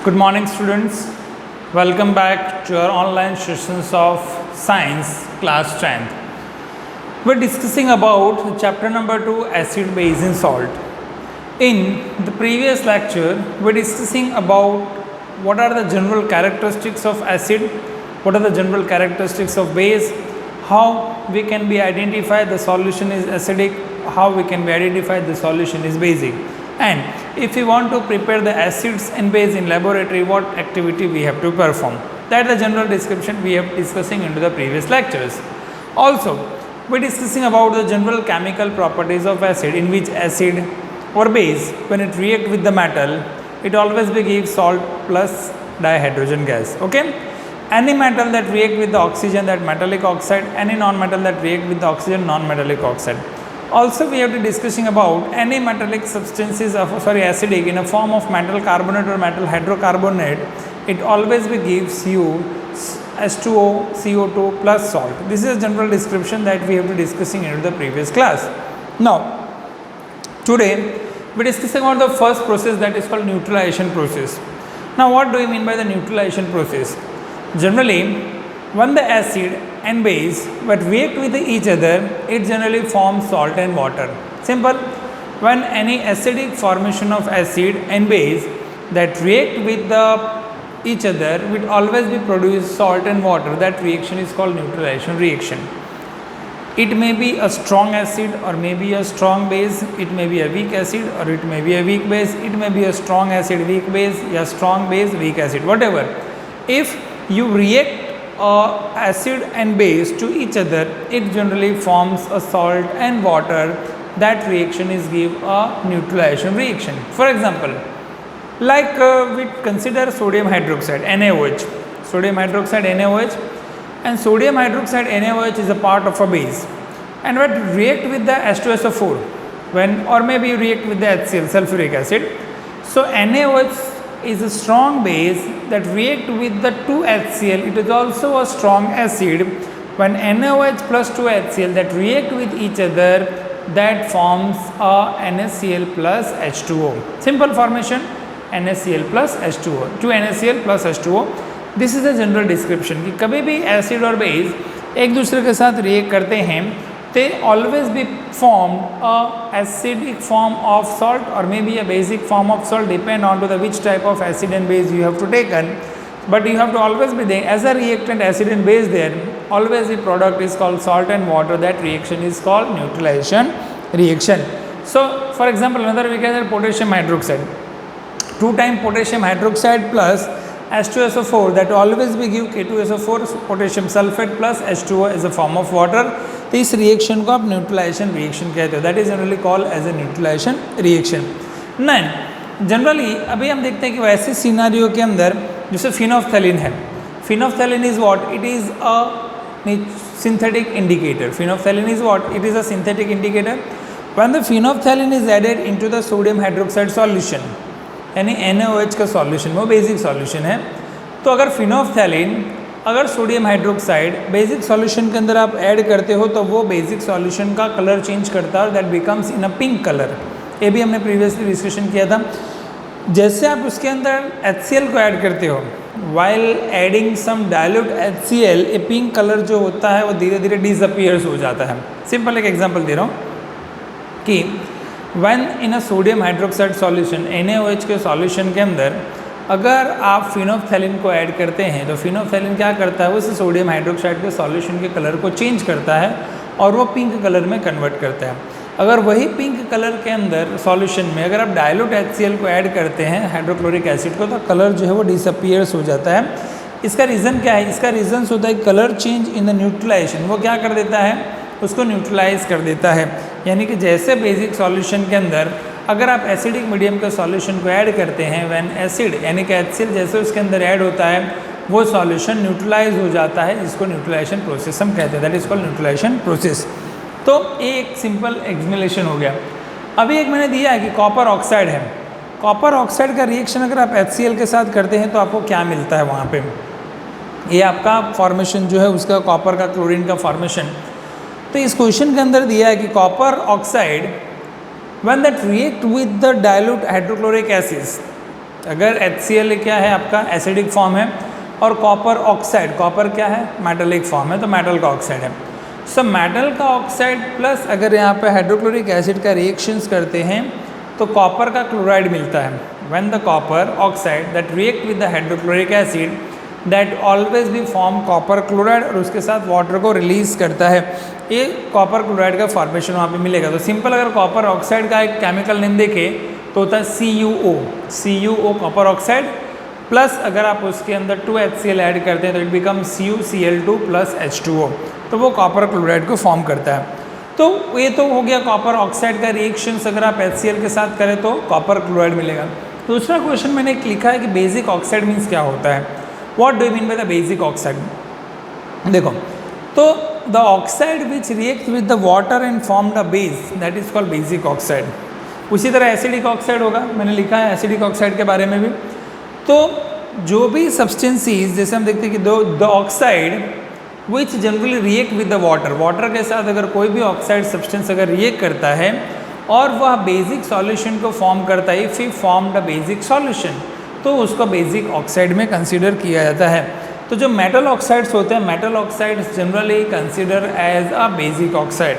Good morning, students. Welcome back to our online sessions of Science Class 10th. We're discussing about chapter number 2, Acid, Base and Salt. In the previous lecture, we're discussing about what are the general characteristics of acid, what are the general characteristics of base, how we can be identify the solution is acidic, how we can be identify the solution is basic. And if we want to prepare the acids and base in laboratory, what activity we have to perform. That is the general description we have discussing into the previous lectures. Also, we are discussing about the general chemical properties of acid, in which acid or base, when it react with the metal, it always will give salt plus dihydrogen gas. Okay? Any metal that react with the oxygen, that metallic oxide, any non-metal that react with the oxygen, non-metallic oxide. Also, we have to discussing about any metallic substances of acidic in a form of metal carbonate or metal hydrocarbonate, it always will gives you H2O, CO2 plus salt. This is a general description that we have to discussing in the previous class. Now, today we are discussing about the first process, that is called neutralization process. Now, what do you mean by the neutralization process? Generally, when the acid and base but react with each other, it generally forms salt and water. Simple. When any acidic formation of acid and base that react with each other, will always be produce salt and water. That reaction is called neutralization reaction. It may be a strong acid or may be a strong base. It may be a weak acid or it may be a weak base. It may be a strong acid, weak base, a strong base, weak acid, whatever. If you react acid and base to each other, it generally forms a salt and water. That reaction is give a neutralization reaction. For example, like we consider sodium hydroxide NaOH, sodium hydroxide NaOH, and sodium hydroxide NaOH is a part of a base, and when react with the H2SO4, when or maybe react with the HCl, sulfuric acid. So NaOH is a strong base that react with the 2HCl. It is also a strong acid. When NaOH plus 2HCl that react with each other, that forms a NaCl plus H2O. Simple formation, NaCl plus H2O, 2 NaCl plus H2O. This is a general description कि कभी भी acid और base एक दूसरे के साथ react करते हैं, they always be formed a acidic form of salt or maybe a basic form of salt, depend on to the which type of acid and base you have to taken. But you have to always be there as a reactant, acid and base there, always the product is called salt and water. That reaction is called neutralization reaction. So for example, another we can have potassium hydroxide, 2 times potassium hydroxide plus H2SO4, that always we give K2SO4, potassium sulfate plus H2O as a form of water. तो इस reaction को आप neutralisation reaction कहते हो. That is generally called as a neutralization reaction. नहीं, generally अभी हम देखते हैं कि वैसे सिनारियो के अंदर जैसे फिनोफ्थैलिन है. Phenolphthalein is what? It is a synthetic indicator. Phenolphthalein is what? It is a synthetic indicator. When the phenolphthalein is added into the sodium hydroxide solution, यानी NaOH का सॉल्यूशन, वो बेसिक सॉल्यूशन है. तो अगर phenolphthalein, अगर sodium hydroxide basic solution के अंदर आप ऐड करते हो तो वो बेसिक सॉल्यूशन का कलर चेंज करता है. That becomes in a pink colour. ये भी हमने प्रीवियसली डिस्कशन किया था. जैसे आप उसके अंदर HCl को ऐड करते हो, while adding some dilute HCl, a pink colour जो होता है वो धीरे धीरे डिसअपियर्स हो जाता है. सिंपल एक एग्जांपल दे रहा हूँ कि when in a sodium hydroxide solution, NaOH के सॉल्यूशन के अंदर अगर आप फिनोफ्थैलिन को ऐड करते हैं तो फिनोफ्थैलिन क्या करता है, वो इस सोडियम हाइड्रोक्साइड के सॉल्यूशन के कलर को चेंज करता है और वो पिंक कलर में कन्वर्ट करता है. अगर वही पिंक कलर के अंदर सॉल्यूशन में अगर आप डाइल्यूट HCl को ऐड करते हैं, हाइड्रोक्लोरिक एसिड को, तो कलर जो है वो डिसअपियर्स हो जाता है. इसका रीज़न क्या है? इसका रीज़न होता है colour change in the neutralization. वो क्या कर देता है? उसको न्यूट्रलाइज कर देता है. यानी कि जैसे बेसिक सॉल्यूशन के अंदर अगर आप एसिडिक मीडियम के सॉल्यूशन को ऐड करते हैं, व्हेन एसिड यानी कि HCl जैसे उसके अंदर ऐड होता है, वो सॉल्यूशन न्यूट्रलाइज हो जाता है, जिसको न्यूट्रलाइजेशन प्रोसेस हम कहते हैं. That is called neutralization process. तो एक सिंपल एक्सप्लेनेशन हो गया. अभी एक मैंने दिया है कि कॉपर ऑक्साइड है. कॉपर ऑक्साइड का रिएक्शन अगर आप HCl के साथ करते हैं तो आपको क्या मिलता है वहाँ पे? ये आपका फॉर्मेशन जो है उसका कॉपर का क्लोरीन का फॉर्मेशन. तो इस क्वेश्चन के अंदर दिया है कि copper oxide when that react with the dilute hydrochloric acids, अगर HCl क्या है आपका एसिडिक फॉर्म है, और कॉपर ऑक्साइड, कॉपर क्या है मेटलिक फॉर्म है, तो मेटल का ऑक्साइड है। सो मेटल का ऑक्साइड प्लस अगर यहाँ पे हाइड्रोक्लोरिक एसिड का रिएक्शंस करते हैं तो कॉपर का क्लोराइड मिलता है। When the copper oxide that react with the hydrochloric acid that always भी फॉर्म कॉपर क्लोराइड और उसके साथ वाटर को रिलीज करता है, ये कॉपर क्लोराइड का फॉर्मेशन वहाँ पे मिलेगा। तो सिंपल अगर कॉपर ऑक्साइड का एक केमिकल नेम देखें तो होता है CuO कॉपर ऑक्साइड, प्लस अगर आप उसके अंदर 2HCl ऐड करते हैं तो it become CuCl2 plus H2O, तो वो कॉपर क्लोराइड को फॉर्म करता है। तो ये तो हो गया कॉपर ऑक्साइड का रिएक्शंस, अगर आप HCl के साथ करें तो कॉपर क्लोराइड मिलेगा। दूसरा क्वेश्चन मैंने लिखा है कि बेसिक ऑक्साइड मीन्स क्या होता है, what do you mean by the basic oxide. देखो, तो the oxide which react with the water and form the base that is called basic oxide. उसी तरह एसिडिक ऑक्साइड होगा, मैंने लिखा है एसिडिक ऑक्साइड के बारे में भी। तो जो भी सब्सटेंसीज, जैसे हम देखते हैं कि the oxide which generally react with the water, water के साथ अगर कोई भी ऑक्साइड सब्सटेंस अगर रिएक्ट करता है और वह बेसिक सॉल्यूशन को फॉर्म करता है, if he form the basic solution, तो उसको बेसिक ऑक्साइड में कंसीडर किया जाता है। तो जो मेटल ऑक्साइड्स होते हैं, metal oxides generally consider as a basic oxide.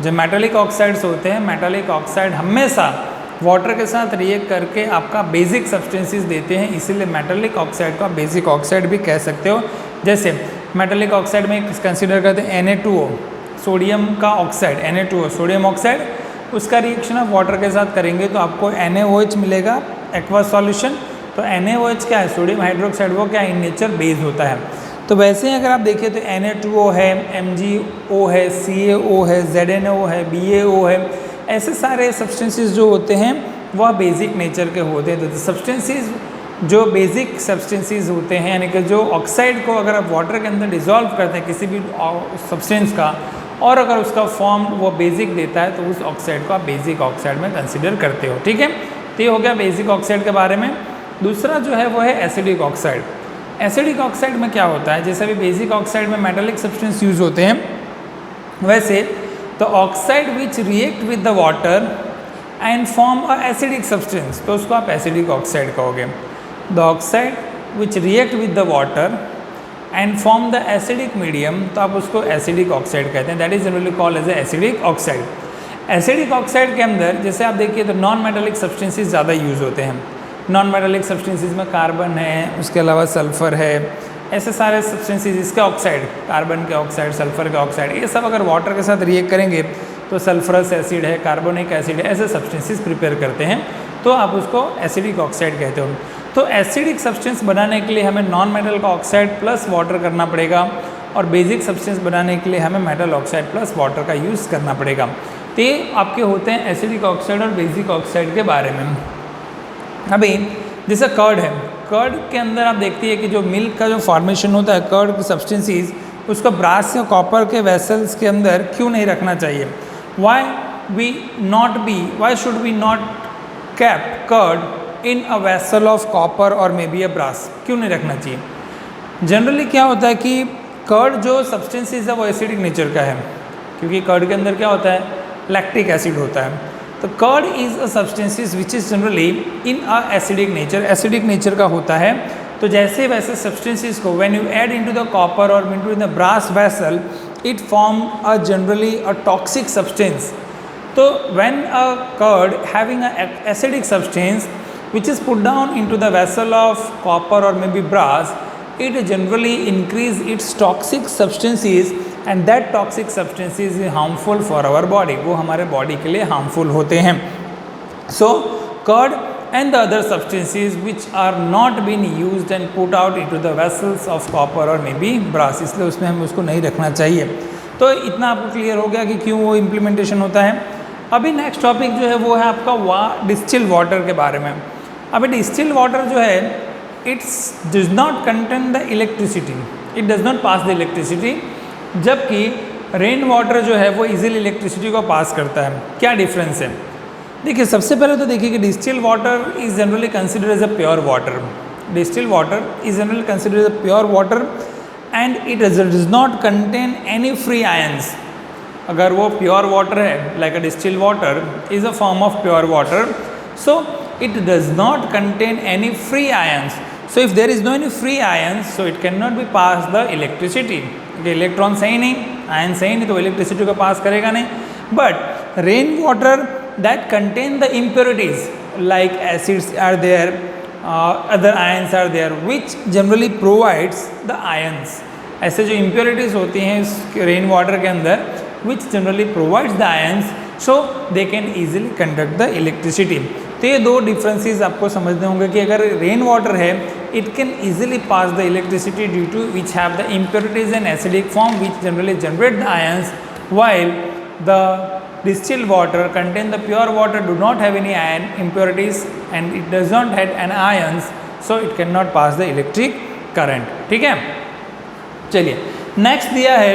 जो मेटालिक ऑक्साइड्स होते हैं, मेटालिक ऑक्साइड हमेशा वाटर के साथ रिएक्ट करके आपका बेसिक सब्सटेंसेस देते हैं, इसीलिए मेटालिक ऑक्साइड को आप बेसिक ऑक्साइड भी कह सकते हो। जैसे मेटालिक ऑक्साइड में कंसीडर करते हैं Na2O, सोडियम का ऑक्साइड, Na2O सोडियम ऑक्साइड, उसका रिएक्शन आप वाटर के साथ करेंगे तो आपको NaOH मिलेगा एक्वा सॉल्यूशन। तो NaOH क्या है, सोडियम हाइड्रोक्साइड, वो क्या इन नेचर बेस होता है। तो वैसे ही अगर आप देखें तो Na2O है, MgO है, CaO है, ZnO है, BaO है, ऐसे सारे सब्सटेंसेस जो होते हैं वह बेसिक नेचर के होते हैं। तो सब्सटेंसेस जो बेसिक सब्सटेंसेस होते हैं, यानी कि जो ऑक्साइड को अगर आप वाटर के अंदर डिसॉल्व करते हैं किसी भी सब्सटेंस का, और अगर उसका फॉर्म वो बेसिक देता है तो उस ऑक्साइड को आप बेसिक ऑक्साइड में कंसिडर करते हो। ठीक है, तो ये हो गया बेसिक ऑक्साइड के बारे में। दूसरा जो है वो है एसिडिक ऑक्साइड। एसिडिक ऑक्साइड में क्या होता है, जैसे अभी बेसिक ऑक्साइड में मेटालिक सब्सटेंस यूज होते हैं, वैसे तो oxide which react with the water and form a acidic substance, तो उसको आप एसिडिक ऑक्साइड कहोगे। The oxide which react with the water and form the acidic medium, तो आप उसको एसिडिक ऑक्साइड कहते हैं, that is generally called as a acidic oxide. Acidic oxide के अंदर जैसे आप देखिए तो नॉन मेटालिक सब्सटेंसेस ज़्यादा यूज़ होते हैं। नॉन मेटालिक सब्सटेंसेस में कार्बन है, उसके अलावा सल्फर है, ऐसे सारे सब्सटेंसेस इसके ऑक्साइड, कार्बन के ऑक्साइड, सल्फर के ऑक्साइड, ये सब अगर वाटर के साथ रिएक्ट करेंगे तो सल्फरस एसिड है, कार्बोनिक एसिड है, ऐसे सब्सटेंसेस प्रिपेयर करते हैं, तो आप उसको एसिडिक ऑक्साइड कहते हो। तो एसिडिक सब्सटेंस बनाने के लिए हमें नॉन मेटल का ऑक्साइड प्लस वाटर करना पड़ेगा, और बेसिक सब्सटेंस बनाने के लिए हमें मेटल ऑक्साइड प्लस वाटर का यूज़ करना पड़ेगा। तो ये आपके होते हैं एसिडिक ऑक्साइड और बेसिक ऑक्साइड के बारे में। अभी जैसे कर्ड है, कर्ड के अंदर आप देखती है कि जो मिल्क का जो फॉर्मेशन होता है, कर्ड की सब्सटेंसीज, उसको ब्रास या कॉपर के वेसल्स के अंदर क्यों नहीं रखना चाहिए, why should we not keep curd in a vessel of copper और मे बी अ ब्रास, क्यों नहीं रखना चाहिए। जनरली क्या होता है कि कर्ड जो सब्सटेंसेस है वो एसिडिक नेचर का है, क्योंकि कर्ड के अंदर क्या होता है, लैक्टिक एसिड होता है। तो curd is a substances which is generally in a acidic nature, acidic nature का होता है। तो जैसे वैसे सब्सटेंसेस को when you add into the copper और into the brass vessel, it form a generally a toxic substance. तो when a curd having a acidic substance which is put down into the vessel of copper or maybe brass, it generally increase its toxic substances and that toxic substances is harmful for our body, वो हमारे body के लिए harmful होते हैं। So curd and the other substances which are not being used and put out into the vessels of copper or maybe brass, इसलिए उसमें हमें उसको नहीं रखना चाहिए। तो इतना आपको क्लियर हो गया कि क्यों वो इम्प्लीमेंटेशन होता है। अभी नेक्स्ट टॉपिक जो है वो है आपका डिस्टिल वाटर के बारे में। अभी डिस्टिल वाटर जो है it's does not contain the electricity, it does not pass the electricity, जबकि रेन वाटर जो है वो इजीली इलेक्ट्रिसिटी को पास करता है। क्या डिफरेंस है, देखिए सबसे पहले तो देखिए कि distil water is generally considered as a pure water, distil water is generally considered as a pure water and it does not contain any free ions. अगर वो प्योर वाटर है, like a distil water is a form of pure water, so it does not contain any free ions. So if there is no any free ions, so it cannot be pass the electricity. Okay, electrons है ही नहीं, ions है ही नहीं, तो electricity को pass करेगा नहीं. But rain water that contain the impurities like acids are there, other ions are there, which generally provides the ions. ऐसे जो impurities होती हैं इस rain water के अंदर, which generally provides the ions, so they can easily conduct the electricity. तो ये दो डिफरेंसेस आपको समझने होंगे कि अगर रेन वाटर है, it can easily pass the electricity due to which have the impurities and acidic form which generally generate the ions, while the distilled water contain the pure water do not have any ion impurities and it does not have an ions, so it cannot pass the electric current. ठीक है, चलिए next दिया है,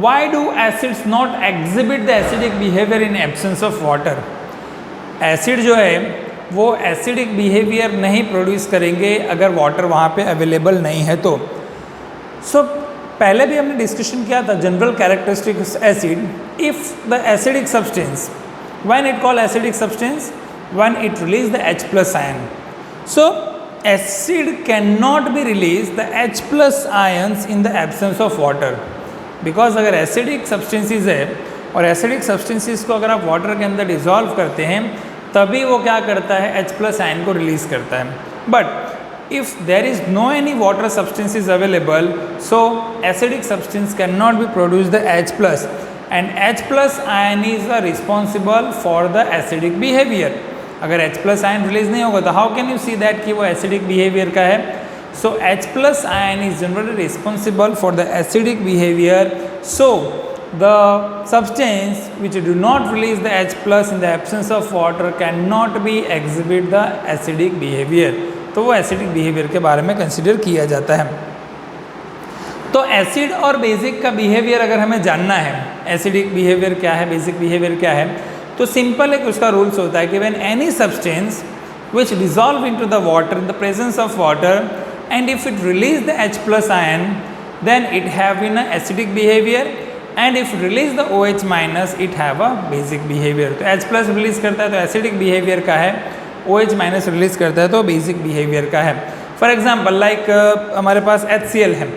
why do acids not exhibit the acidic behavior in absence of water? Acid जो है वो acidic behaviour नहीं produce करेंगे अगर वाटर वहाँ पे अवेलेबल नहीं है तो. सो पहले भी हमने डिस्कशन किया था general characteristics acid. If the acidic substance, when it call acidic substance, when it release the H plus ion. So acid can not be release the H plus ions in the absence of water, because अगर acidic substances है और acidic substances को अगर आप water के अंदर dissolve करते हैं तभी वो क्या करता है, H प्लस आयन को रिलीज करता है. But if there is no any water substances available, so acidic substance can not be produce the H plus and H plus ion is responsible for the acidic behaviour. अगर H plus ion release नहीं होगा तो how can you see that कि वो acidic behaviour का है. So H plus ion is generally responsible for the acidic behaviour. So the substance which do not release the H plus in the absence of water cannot be exhibit the acidic behavior. तो वो acidic behavior के बारे में consider किया जाता है. तो acid और बेसिक का बिहेवियर अगर हमें जानना है, एसिडिक बिहेवियर क्या है, बेसिक बिहेवियर क्या है, तो सिंपल एक उसका रूल्स होता है कि when any substance which dissolve into the water in the presence of water and if it release the H plus ion then it have in a acidic behavior and if release the OH minus it have a basic behavior. तो H plus release करता है तो acidic behaviour का है, OH minus release करता है तो basic behaviour का है. फॉर एग्जांपल लाइक हमारे पास HCl है,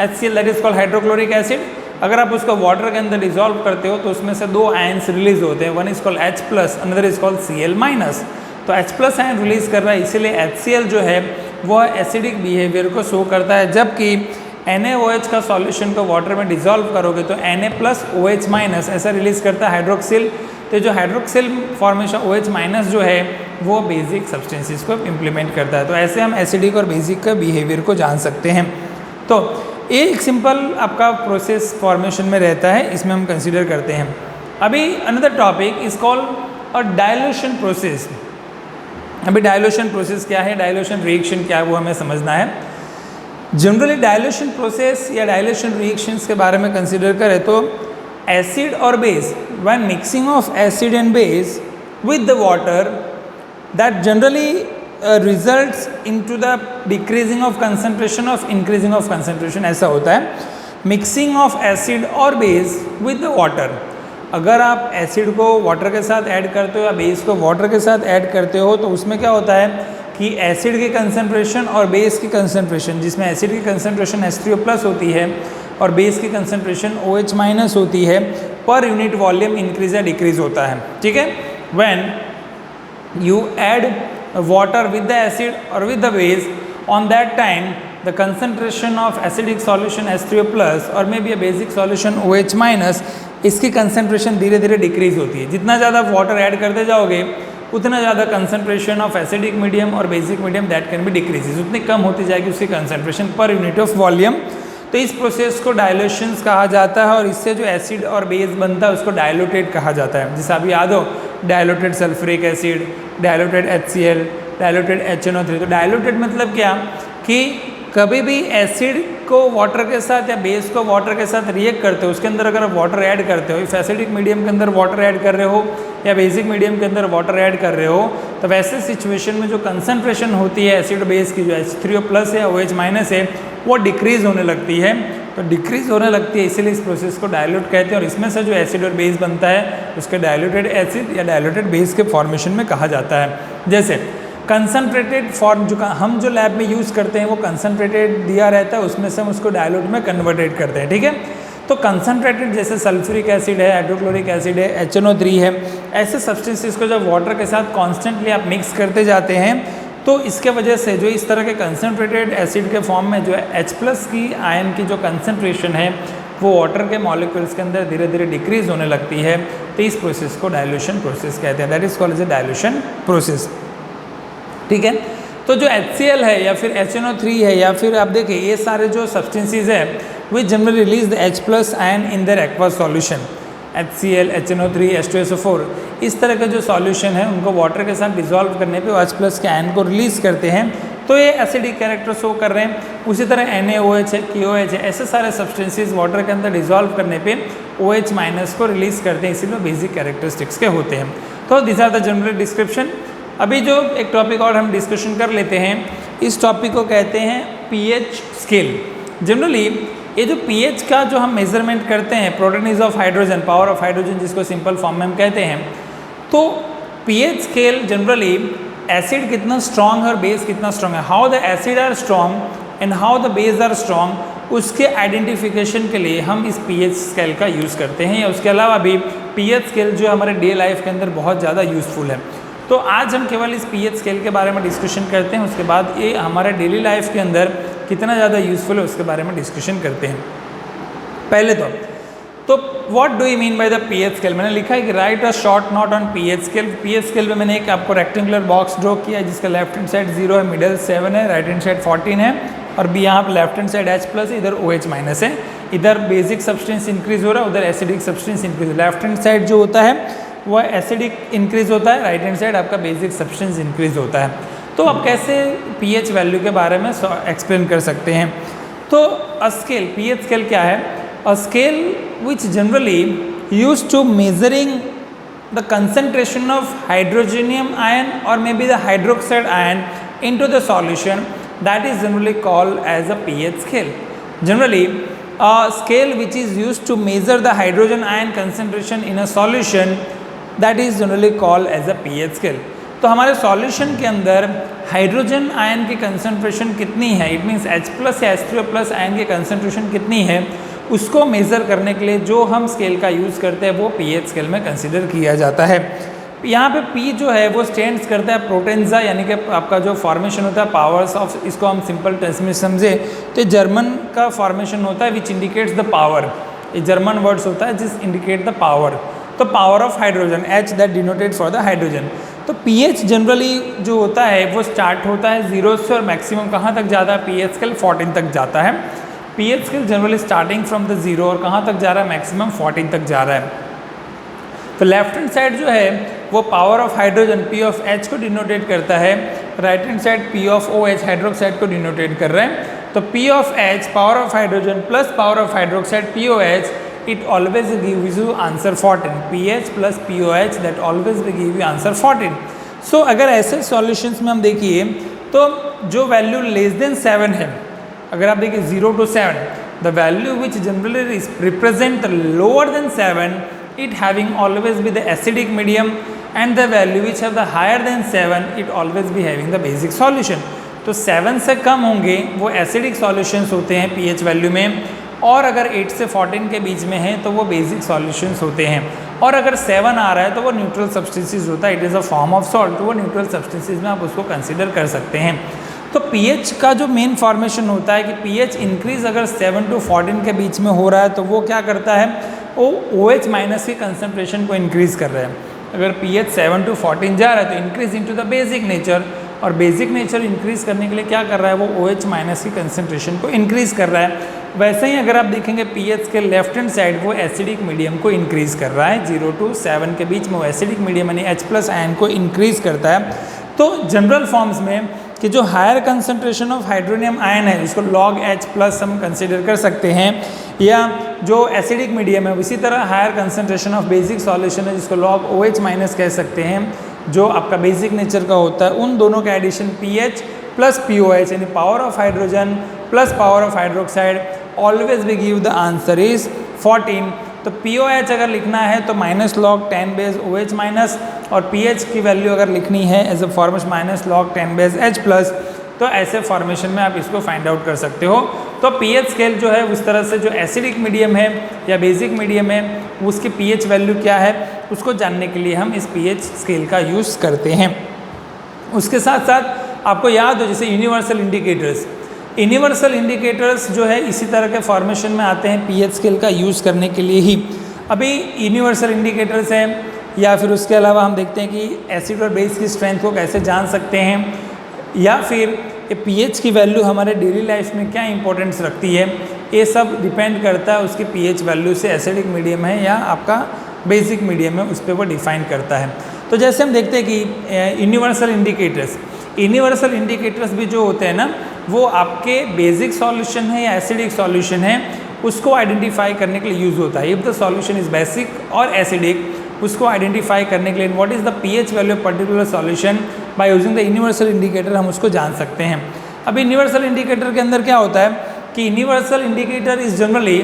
HCl that is called hydrochloric acid. अगर आप उसको वाटर के अंदर डिसॉल्व करते हो तो उसमें से दो आयन्स रिलीज होते हैं, one is called H plus, another is called Cl minus. तो H प्लस आयन रिलीज कर रहा है, इसीलिए HCl जो है वो एसिडिक बिहेवियर को शो करता है. जबकि NaOH का सॉल्यूशन को वाटर में डिसॉल्व करोगे तो Na प्लस OH माइनस ऐसा रिलीज करता है हाइड्रोक्सिल. तो जो हाइड्रोक्सिल फॉर्मेशन OH माइनस जो है वो बेसिक सब्सटेंसेस को इम्प्लीमेंट करता है. तो ऐसे हम एसिडिक और बेसिक का बिहेवियर को जान सकते हैं. तो ये एक सिंपल आपका प्रोसेस फॉर्मेशन में रहता है, इसमें हम कंसिडर करते हैं. अभी another topic is called a dilution process. अभी डायल्यूशन प्रोसेस क्या है, डायल्यूशन रिएक्शन क्या है, वो हमें समझना है. जनरली डायल्यूशन प्रोसेस या डायल्यूशन रिएक्शंस के बारे में कंसिडर करें तो एसिड और base, when mixing of acid and base with the water that generally results into the decreasing of concentration of increasing of concentration. ऐसा होता है मिक्सिंग ऑफ एसिड और बेस विद द वाटर. अगर आप acid को water के साथ add करते हो या बेस को वाटर के साथ ऐड करते हो तो उसमें क्या होता है कि एसिड की कंसंट्रेशन और बेस की कंसंट्रेशन, जिसमें एसिड की कंसंट्रेशन H3O प्लस होती है और बेस की कंसंट्रेशन OH माइनस होती है, पर यूनिट वॉल्यूम इंक्रीज या डिक्रीज होता है. ठीक है, when you add water with the acid और with the base, on that time the concentration of acidic solution H3O plus और may be a basic solution OH minus, इसकी concentration धीरे धीरे डिक्रीज होती है. जितना ज़्यादा वाटर ऐड करते जाओगे उतना ज़्यादा कंसंट्रेशन ऑफ एसिडिक मीडियम और basic medium that can be decreases, उतनी कम होती जाएगी उसकी concentration per unit of volume. तो इस प्रोसेस को डायल्यूशंस कहा जाता है और इससे जो एसिड और बेस बनता है उसको डायलूटेट कहा जाता है. जैसे अभी याद हो diluted sulphuric acid, diluted HCl, diluted HNO3. तो डायलूटेड मतलब क्या कि कभी भी एसिड को वाटर के साथ या बेस को वाटर के साथ रिएक्ट करते हो, उसके अंदर अगर आप वाटर ऐड करते हो, इस एसिडिक मीडियम के अंदर वाटर ऐड कर रहे हो या बेसिक मीडियम के अंदर वाटर ऐड कर रहे हो, तो वैसे सिचुएशन में जो कंसंट्रेशन होती है एसिड बेस की, जो H3O प्लस है OH माइनस है, वो डिक्रीज होने लगती है. तो डिक्रीज होने लगती है इसीलिए इस प्रोसेस को डायल्यूट कहते हैं. और इसमें से जो एसिड और बेस बनता है उसके डायल्यूटेड एसिड या डायल्यूटेड बेस के फॉर्मेशन में कहा जाता है. जैसे कंसनट्रेटेड फॉर्म हम जो लैब में यूज़ करते हैं वो कंसनट्रेटेड दिया रहता है, उसमें से हम उसको डायल्यूट में कन्वर्टेड करते हैं, ठीक है। तो कंसनट्रेटेड जैसे सल्फ्यूरिक एसिड है, हाइड्रोक्लोरिक एसिड है, HNO3 है, ऐसे सब्सटेंसेस को जब वाटर के साथ कॉन्स्टेंटली आप मिक्स करते जाते हैं तो इसके वजह से जो इस तरह के कंसनट्रेटेड एसिड के फॉर्म में जो है H+ की आयन की जो कंसनट्रेशन है वो वाटर के मॉलिक्यूल्स के अंदर धीरे धीरे डिक्रीज होने लगती है। तो इस प्रोसेस को डाइल्यूशन प्रोसेस कहते हैं, that is called as a dilution process, ठीक है। तो जो HCl है या फिर HNO3 है या फिर आप देखिए ये सारे जो सब्सटेंसेस है which generally release the H+ ion in their aqueous solution, HCl, HNO3, H2SO4 इस तरह के जो सॉल्यूशन है उनको वाटर के साथ डिसॉल्व करने पे H+ के आयन को रिलीज करते हैं, तो ये एसिडिक कैरेक्टर शो कर रहे हैं। उसी तरह NaOH है, KOH है, ऐसे सारे सब्सटेंसेस वाटर के अंदर डिसॉल्व करने पे OH- को रिलीज करते हैं, इसीलिए बेसिक कैरेक्टरिस्टिक्स के होते हैं। तो this are the general description. अभी जो एक टॉपिक और हम डिस्कशन कर लेते हैं, इस टॉपिक को कहते हैं pH स्केल। जनरली ये जो pH का जो हम मेजरमेंट करते हैं, प्रोटोनिज of hydrogen, power of hydrogen जिसको सिंपल फॉर्म में हम कहते हैं, तो pH स्केल जनरली एसिड कितना स्ट्रॉन्ग है और बेस कितना स्ट्रॉन्ग है, how the acid are strong and how the base are strong, उसके आइडेंटिफिकेशन के लिए हम इस pH स्केल का यूज़ करते हैं। या उसके अलावा भी pH स्केल जो हमारे डे लाइफ के अंदर बहुत ज़्यादा यूज़फुल है। तो आज हम केवल इस pH स्केल के बारे में डिस्कशन करते हैं, उसके बाद ये हमारे डेली लाइफ के अंदर कितना ज़्यादा यूज़फुल है उसके बारे में डिस्कशन करते हैं। पहले तो what do you mean by the pH scale, मैंने लिखा है कि right a short note on pH scale. pH scale में मैंने एक आपको रेक्टेंगुलर बॉक्स ड्रॉ किया है जिसका लेफ्ट हैंड साइड 0 है, मिडल 7 है, राइट हैंड साइड 14 है और बी यहाँ पर लेफ्ट हैंड साइड H+, इधर OH- है। इधर बेसिक सब्सटेंस इंक्रीज हो रहा है, उधर acidic substance increase. Left hand side जो होता है वह एसिडिक इंक्रीज होता है, राइट हैंड साइड आपका बेसिक सब्सटेंस इंक्रीज होता है। तो आप कैसे pH वैल्यू के बारे में एक्सप्लेन कर सकते हैं। तो अ स्केल, pH स्केल क्या है? A scale which generally used to measuring the concentration of hydrogenium ion और may be the hydroxide ion into the solution, that is generally called as a pH scale. Generally a scale which is used to measure the hydrogen ion concentration in a solution, that is generally called as a pH scale। तो हमारे solution के अंदर hydrogen ion की concentration कितनी है, it means H+ या H3O+ ion की concentration कितनी है, उसको मेज़र करने के लिए जो हम स्केल का यूज़ करते हैं वो pH स्केल में कंसिडर किया जाता है। यहाँ पे P जो है वो स्टैंड्स करता है प्रोटेंजा, यानी कि आपका जो फॉर्मेशन होता है पावर्स ऑफ, इसको हम सिंपल टर्म्स में समझे तो जर्मन का फॉर्मेशन होता है विच इंडिकेट्स द पावर। ये जर्मन वर्ड्स होता है जिस इंडिकेट द पावर। तो power of hydrogen H that denoted for the hydrogen. तो pH जनरली जो होता है वो स्टार्ट होता है 0 से और मैक्सिमम कहाँ तक जाता है, pH स्केल 14 तक जाता है। pH scale generally starting from the 0 और कहाँ तक जा रहा है, मैक्सिमम 14 तक जा रहा है। तो लेफ्ट हैंड साइड जो है वो power of hydrogen P of H को डिनोटेट करता है, right hand side P of OH hydroxide को डिनोटेट कर रहे हैं। तो P of H power of hydrogen plus power of hydroxide POH, it always gives you answer 14। PH plus POH that always will give you answer 14। सो अगर ऐसे solutions में हम देखिए तो जो वैल्यू लेस देन 7 है, अगर आप देखिए 0 to 7, the value which generally represent the lower than 7, it having always be the acidic medium, and the value which have the higher than 7, it always be having the basic solution। तो 7 से कम होंगे वो acidic solutions होते हैं pH value में, और अगर 8 से 14 के बीच में है तो वो बेसिक सॉल्यूशंस होते हैं, और अगर 7 आ रहा है तो वो न्यूट्रल सब्सटेंसेस होता है, it is a form of salt, तो वो न्यूट्रल सब्सटेंसेस में आप उसको कंसिडर कर सकते हैं। तो pH का जो मेन फॉर्मेशन होता है कि pH इंक्रीज अगर 7 to 14 के बीच में हो रहा है तो वो क्या करता है, वो OH- की कंसंट्रेशन को इंक्रीज कर रहा है। अगर pH 7 to 14 जा रहा है तो increase into the basic nature, और बेसिक नेचर इंक्रीज करने के लिए क्या कर रहा है, वो OH- की कंसंट्रेशन को इंक्रीज कर रहा है। वैसे ही अगर आप देखेंगे pH के लेफ्ट हैंड साइड वो एसिडिक मीडियम को इंक्रीज कर रहा है, 0 to 7 के बीच में वो एसिडिक मीडियम यानी H+ आयन को इंक्रीज करता है। तो जनरल फॉर्म्स में कि जो higher concentration of hydronium ion है जिसको log H+ हम कंसिडर कर सकते हैं, या जो एसिडिक मीडियम है इसी तरह higher concentration of basic solution है जिसको log OH- कह सकते हैं, जो आपका बेसिक नेचर का होता है, उन दोनों का एडिशन pH प्लस POH यानी power of hydrogen plus power of hydroxide always we give the answer is 14। तो POH अगर लिखना है तो minus log 10 base OH minus, और pH की वैल्यू अगर लिखनी है as a formation minus log 10 base H plus, तो ऐसे फॉर्मेशन में आप इसको फाइंड आउट कर सकते हो। तो pH स्केल जो है उस तरह से जो एसिडिक मीडियम है या बेसिक मीडियम है उसकी pH वैल्यू क्या है उसको जानने के लिए हम इस pH स्केल का यूज़ करते हैं। उसके साथ साथ आपको याद हो जैसे यूनिवर्सल इंडिकेटर्स जो है इसी तरह के फॉर्मेशन में आते हैं pH स्केल का यूज़ करने के लिए ही। अभी यूनिवर्सल इंडिकेटर्स हैं, या फिर उसके अलावा हम देखते हैं कि एसिड और बेस की स्ट्रेंथ को कैसे जान सकते हैं, या फिर ये pH की वैल्यू हमारे डेली लाइफ में क्या इंपॉर्टेंस रखती है, ये सब डिपेंड करता है उसकी pH वैल्यू से एसिडिक मीडियम है या आपका बेसिक मीडियम है उस पर वो डिफाइन करता है। तो जैसे हम देखते हैं कि यूनिवर्सल इंडिकेटर्स भी जो होते हैं ना वो आपके बेसिक सॉल्यूशन है या एसिडिक सॉल्यूशन है उसको आइडेंटिफाई करने के लिए यूज़ होता है। If the solution is basic और एसिडिक उसको आइडेंटिफाई करने के लिए what is the pH value of particular solution by using the universal indicator हम उसको जान सकते हैं। अब यूनिवर्सल इंडिकेटर के अंदर क्या होता है कि universal indicator is generally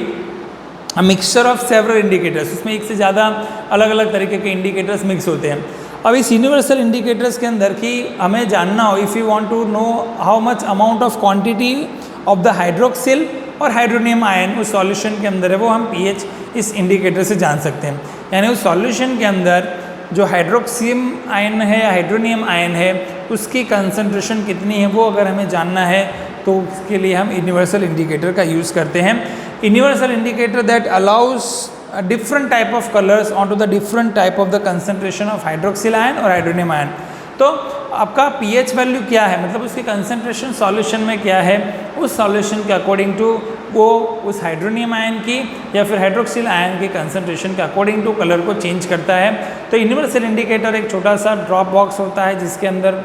a mixture of several indicators, उसमें एक से ज़्यादा अलग अलग तरीके के इंडिकेटर्स मिक्स होते हैं। अब इस यूनिवर्सल इंडिकेटर्स के अंदर कि हमें जानना हो if you want to know how much amount of quantity of the hydroxyl और हाइड्रोनियम आयन उस सॉल्यूशन के अंदर है वो हम pH इस इंडिकेटर से जान सकते हैं। यानी उस सॉल्यूशन के अंदर जो हाइड्रोक्सियम आयन है या हाइड्रोनियम आयन है उसकी कंसंट्रेशन कितनी है वो अगर हमें जानना है तो उसके लिए हम यूनिवर्सल इंडिकेटर का यूज़ करते हैं। Universal indicator that allows different type of colors onto the different type of the concentration of hydroxyl ion और हाइड्रोनियम आयन। तो आपका pH वैल्यू क्या है, मतलब उसकी कंसंट्रेशन सॉल्यूशन में क्या है, उस सॉल्यूशन के अकॉर्डिंग टू वो उस हाइड्रोनियम आयन की या फिर हाइड्रोक्सिल आयन की कंसंट्रेशन के अकॉर्डिंग टू कलर को चेंज करता है। तो यूनिवर्सल इंडिकेटर एक छोटा सा ड्रॉप बॉक्स होता है जिसके अंदर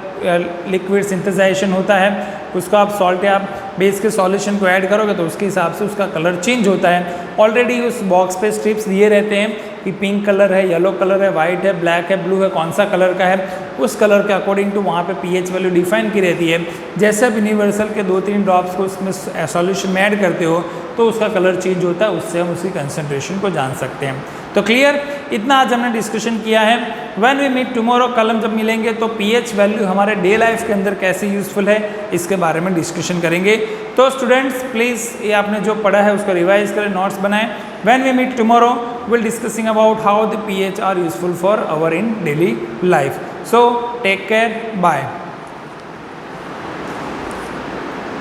लिक्विड सिंथेसाइजेशन होता है, उसको आप सॉल्ट या बेस के सॉल्यूशन को ऐड करोगे तो उसके हिसाब से उसका कलर चेंज होता है। ऑलरेडी उस बॉक्स पे स्ट्रिप्स दिए रहते हैं कि पिंक कलर है, येलो कलर है, वाइट है, ब्लैक है, ब्लू है, कौन सा कलर का है, उस कलर के अकॉर्डिंग टू वहाँ पे pH वैल्यू डिफाइन की रहती है। जैसे आप यूनिवर्सल के 2-3 ड्रॉप्स को उसमें सॉल्यूशन में ऐड करते हो तो उसका कलर चेंज होता है, उससे हम उसकी कंसंट्रेशन को जान सकते हैं। तो क्लियर, इतना आज हमने डिस्कशन किया है। व्हेन वी मीट टुमारो, कल हम जब मिलेंगे तो pH वैल्यू हमारे डे लाइफ के अंदर कैसे यूजफुल है इसके बारे में डिस्कशन करेंगे। तो स्टूडेंट्स प्लीज़ ये आपने जो पढ़ा है उसको रिवाइज करें, नोट्स बनाएं। When we meet tomorrow will discussing about how the pH are useful for our in daily life. So take care, bye.